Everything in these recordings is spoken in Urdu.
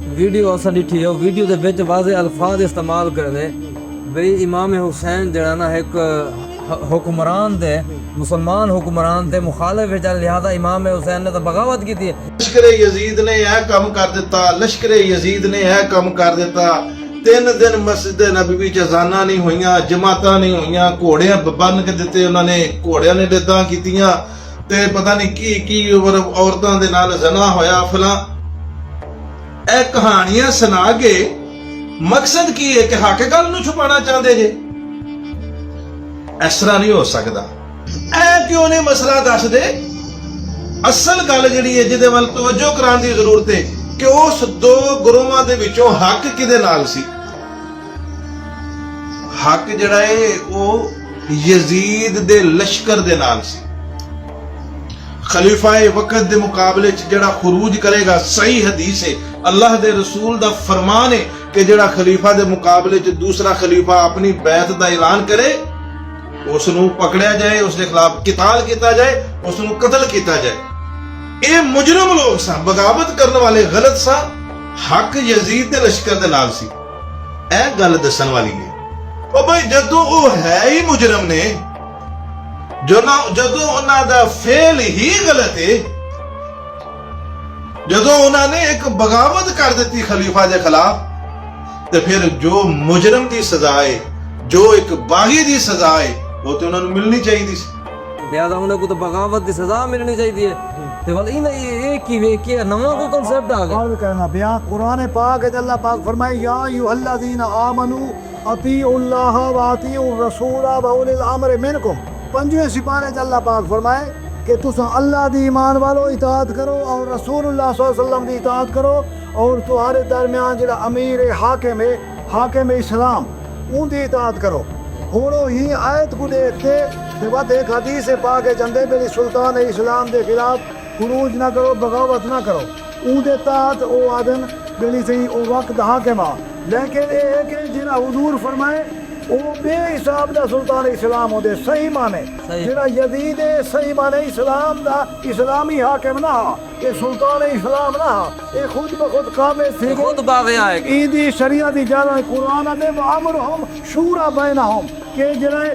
ویڈیو اساں ڈٹھی ہے، ویڈیو دے وچ واضح الفاظ استعمال کرنے بھئی امام حسین جڑا نا ایک حکمران دے مسلمان حکمران دے مخالف ہے، لہذا امام حسین نے تو بغاوت کی تھی۔ لشکر یزید نے یہ کام کر دیتا، لشکر یزید نے یہ کام کر دیتا، 3 دن مسجد نبوی چ اذاناں نہیں ہوئیاں، جماعتاں نہیں ہوئیاں، گھوڑے بن کے دتے انہوں نے، گھوڑیاں نے لداں کیتیاں تے پتہ نہیں کی عورتاں دے نال زنا ہویا فلاں۔ اے کہانیاں سنا کے مقصد کی ہے کہ حق گل نو چھپانا چاہتے جے؟ اس طرح نہیں ہو سکتا۔ اے کیوں نہیں مسئلہ دس دے؟ اصل گل جڑی ہے جدے ول توجہ کران دی ضرورت ہے کہ اس 2 گروہاں دے وچوں حق کدے نال سی؟ حق جڑا ہے وہ یزید دے لشکر دے نال سی۔ خلیفہ وقت دے مقابلے چ جڑا خروج کرے گا، صحیح حدیث ہے، اللہ دے رسول دا فرمان ہے کہ جڑا خلیفہ دے مقابلے چ دوسرا خلیفہ اپنی بیعت دا اعلان کرے، اس نو پکڑیا جائے، اس کے خلاف قتال کیتا جائے، اس نو قتل کیتا جائے۔ اے مجرم لوگ سا، بغاوت کرنے والے غلط سا، حق یزید دے لشکر دے نال سی۔ اے گل دسن والی ہے۔ او بھائی جدوں او ہے ہی مجرم نے، جدوں انہاں دا فعل ہی غلط ہے، جدوں انہاں نے ایک بغاوت کر دیتی خلیفہ دے خلاف، تے پھر جو مجرم دی سزا ہے، جو ایک باغی دی سزا ہے، وہ تو انہوں نے ملنی چاہیے تھی۔ لہذا انہیں کو تو بغاوت دی سزا ملنی چاہیے تے ول یہ کی نواں کو کنسپٹ آ گیا۔ اور کہنا بیان قرآن پاک ہے، اللہ پاک فرمائے یا ایھا الذین آمنوا اطیعوا اللہ واطیعوا الرسول واولی الامر منکم۔ 5ویں سپارے اللہ پاک فرمائے کہ تساں اللہ دی ایمان والو اطاعت کرو اور رسول اللہ صلی اللہ علیہ وسلم دی اطاعت کرو، اور تمہارے درمیان جڑا امیر حاکم اسلام ان دی اطاعت کرو۔ ہونو ہی آیت کو دیکھتے کہ بعد ایک حدیث پاک ہے جندے میری سلطان اسلام دے خلاف خروج نہ کرو، بغاوت نہ کرو، اون دے تحت او آدن بلی صحیح او وقت حاکم آ۔ لیکن اے ہے کہ جنہا حضور فرمائے او بے حساب دا سلطان اسلام ہو دے، صحیح مانے جنہا یزید صحیح مانے اسلام دا اسلامی حاکم نہ ہا، اے سلطان اسلام نہ ہا، اے خود بخود قابل تھی، خود باغی آئے گا۔ ایدی شریعت جانا قرآن دے وَأَمْرُهُمْ شُورَى بَيْنَهُمْ کہ جنہیں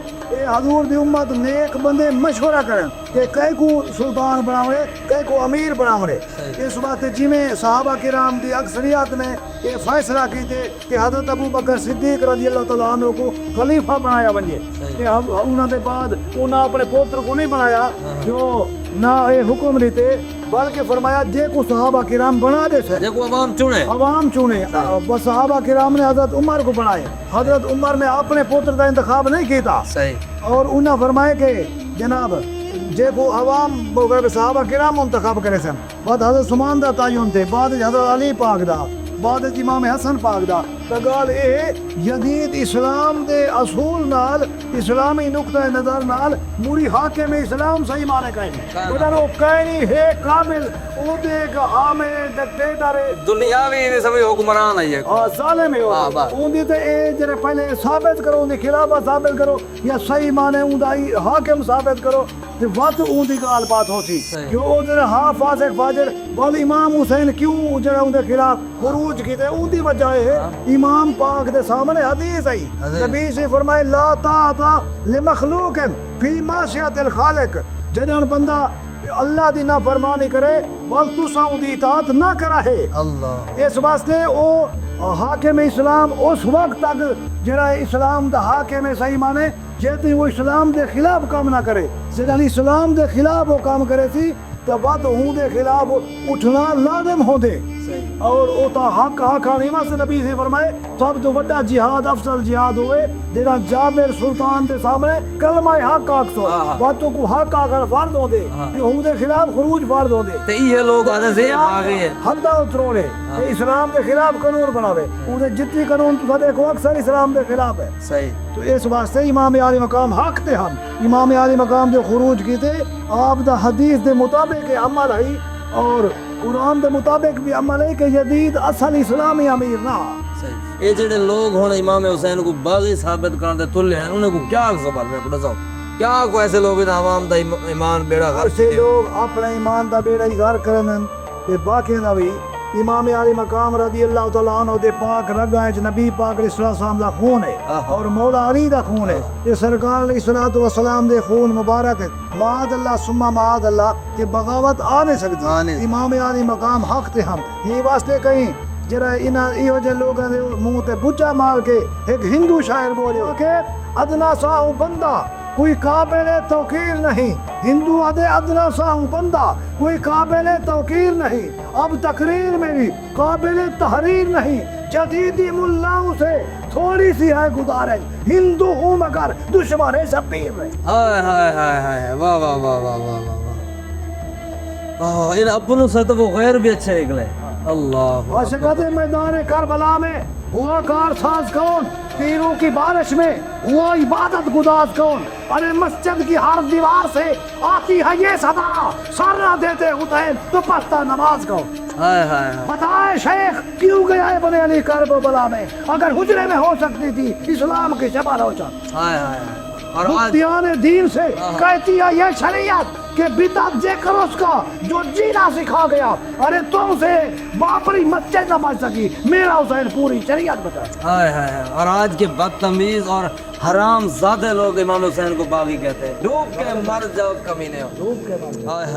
حضور دی امت نیک بندے مشورہ کریں کہ کئی کو سلطان بناوے، کئی کو امیر بناوے۔ اس بات جی میں صحابہ کرام دی اکثریت نے یہ فیصلہ کیتے کہ حضرت ابو بکر صدیق رضی اللہ تعالیٰ عنہ کو خلیفہ بنایا بنجے، کہ انہوں نے بعد انہوں نے اپنے پوتر کو نہیں بنایا جو نہ یہ حکم دیتے، بلکہ فرمایا جے کو صحابہ کرام بنا دے سے، جے کو عوام چنے۔ بس صحابہ کرام نے حضرت عمر کو بنائے، حضرت عمر نے اپنے پوتر کا انتخاب نہیں کیتا، اور انہوں نے فرمایا کہ جناب جے کو عوام صحابہ کرام منتخب کرے سن، بعد حضرت عثمان دا تعین تھے، بعد حضرت علی پاک دا، بعد امام حسن پاک دا۔ تو گال اے جدید اسلام دے اصول نال، اسلامی نقطہ نظر نال موری حاکم اسلام صحیح مانے کہیں ادھر وہ کہیں ہے کامل او دے ایک عام ڈکٹیٹر دنیاوی سبھی حکمران آئی ہے، ظالم ہے، اون دی تے اے جڑے پہلے ثابت کرو، ان دی خلافت ثابت کرو یا صحیح مانے اون دا حاکم ثابت کرو، تے وقت اون دی گال بات ہوتی کہ او جڑے ہاں فاسق فاجر بول امام حسین کیوں جڑے اون دے خلاف خروج کیتے، اون دی وجہ ہے امام پاک دے سامنے حدیث آئی، نبی سے فرمائے لا طاعت لمخلوق فی معصیت الخالق، جدن بندہ اللہ دی نافرمانی کرے بل تساں اون دی اطاعت نہ کرا ہے اللہ، اس واسطے او حاکم اسلام اس وقت تک جڑا اسلام دا حاکم صحیح مانے جیتے وہ اسلام دے خلاف کام نہ کرے، جدن اسلام دے خلاف وہ کام کرے سی تو بعد ہوں دے خلاف اٹھنا لازم ہو دے، اور او تا حق حقانیمہ سے نبی سے فرمائے سب تو بڑا جہاد افضل جہاد ہوئے جنہاں جابر سلطان دے سامنے کلمہ حق آکسو باتوں کو حق آکر فرد ہو دے کہ ہوں دے خلاف خروج فرد ہو دے، تو یہ لوگ آنے سے آگے ہیں حدہ اتروڑے اسلام دے خلاف قانون بناوے، ہوں دے جتنی قانون تو صدے کو اکثر اسلام دے خلاف ہے۔ صحیح، تو اس واسطے امام عالی مقام حق تے ہم امام عالی مقام جو خروج کیتے آپ دا حدیث دے مطابق عمل ہے اور قرآن دے مطابق بھی عمل ہے کہ جدید اصل اسلامی امیر نہ۔ یہ جڑے لوگ ہونے امام حسین کو باغی ثابت کرنے تلے ہیں، انہیں کو کیا سوال میں بتاؤ، کیا کو ایسے لوگ ہیں عوام دا ایمان بیڑا غرق ایسے لوگ اپنے ایمان دا بیڑا ہی غرق کرن تے باقی دا بھی امام علی مقام رضی اللہ تعالیٰ عنہ دے پاک رگاں وچ نبی پاک علیہ السلام دا خون ہے اور مولا علی دا خون ہے، یہ سرکار علیہ الصلوۃ والسلام دے خون مبارک ہے، معاذ اللہ ثم معاذ اللہ کہ بغاوت آ نہیں سکتی۔ امام علی مقام حق تے ہم یہ واسطے کہیں جرا انہاں ایہو جے لوگاں دے منہ تے بچا مار کے ایک ہندو شاعر بولے کہ ادنا ساہو بندہ کوئی قابل توقیر نہیں، ہندو آدھے ادنا ساہو بندہ کوئی قابل توقیر نہیں، اب تقریر میری قابل تحریر نہیں، جدیدی ملاؤں سے تھوڑی سی ہے گزارش، ہندو ہوں مگر دشمن شبیر نہیں۔ ہائے ہائے ہائے ہائے، واہ واہ واہ واہ واہ واہ واہ، ان اپنوں سے تو وہ غیر بھی اچھے نکلے۔ اللہ عاشقات میدان کربلا میں ہوا کار ساز کون، تیروں کی بارش میں ہوا عبادت گزار کون، ارے مسجد کی ہر دیوار سے آتی ہے یہ صدا، سر نہ دیتے حسین تو پڑھتا نماز کون۔ ہائے ہائے ہائے، بتائیں شیخ کیوں گیا ہے بنے علی کربلا میں، اگر حجرے میں ہو سکتی تھی اسلام کی شمع روشن۔ ہائے ہائے ہائے، اور آج مفتیان دین سے کہتی ہے یہ شریعت کہ بدعت ذکر اس کا جو جینا سکھا گیا، ارے تم سے باپری مسجد نہ بچ سکی، میرا حسین پوری شریعت بچا۔ ہائے ہائے ہائے، اور آج کے بدتمیز اور حرام زادے لوگ امام حسین کو باغی کہتے ہیں، ڈوب کے مر جاؤ کمینے ہو۔ ڈوب کے مر جاؤ۔ ہائے ہائے۔